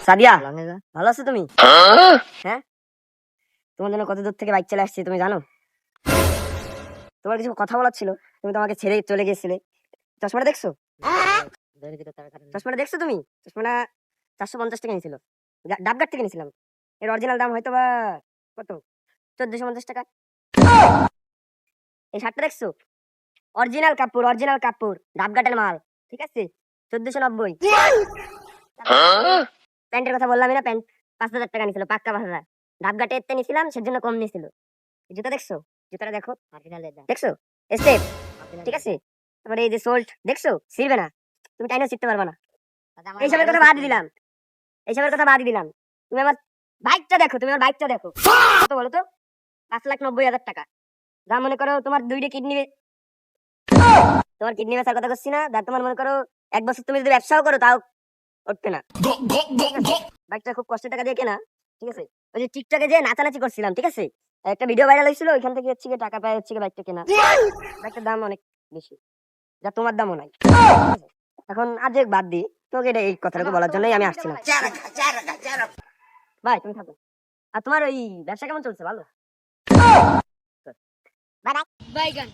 সাদিয়া, ভালো আছো তুমি? হ্যাঁ, তোমার জন্য কত দূর থেকে বাইক চলে আসছি তুমি জানো? তোমার কিছু কথা বলার ছিল, তুমি তো আমাকে ছেড়ে চলে গেছিলে। চশমাটা দেখছো? চশমাটা দেখছো তুমি? চশমাটা 450 টাকা নিয়েছিল, ডাবঘাট থেকে নিয়েছিলাম। এর অরিজিনাল দাম হয়তো বা কত, 1450 টাকা। এই শার্টটা দেখছো? অরিজিনাল কাপড়, অরিজিনাল কাপড়, ডাবঘাটের মাল, ঠিক আছে? 1490। প্যান্টের কথা বললাম না, প্যান্ট 5000 টাকা নিয়েছিল, পাক্কা 5000। ডাবঘাটে এতে নিয়েছিলাম, সেজন্য কম নিয়েছিল। জুতা দেখছো? জুতাটা দেখো, দেখছো? স্টেপ, ঠিক আছে? তারপরে এই যে সোল্ট দেখছো? ছিড়বে না, তুমি টাইনা ছিড়তে পারবে না। এইসবের কথা বাদ দিলাম, এইসবের কথা বাদ দিলাম। তুমি আমার বাইকটা দেখো, তুমি আমার বাইকটা দেখো। কত বলো তো? 5,90,000 টাকা। যা মনে করো তোমার দুইটা কিডনি, তোমার কিডনি বেচার কথা করছি না, যা তোমার মনে করো 1 বছর তুমি যদি ব্যবসাও করো তাও উঠবে না। বাইকটা খুব কষ্টের টাকা দিয়ে কেনা, ঠিক আছে? ওই যে টিকটকে যে নাচানাচি করছিলাম, ঠিক আছে? একটা ভিডিও ভাইরাল হয়েছিল, ওইখান থেকে হচ্ছে গিয়ে টাকা পায় হচ্ছে গিয়ে বাইকটা কেনা। বাইকটার দাম অনেক বেশি, যা তোমার দামও নাই, ঠিক আছে? এখন আর্ধেক বাদ দিই, তোকে এটা এই কথাটুকু বলার জন্যই আমি আসছিলাম। ভাই তুমি থাকো। আর তোমার ওই ব্যবসা কেমন চলছে? ভালো? বাইগান।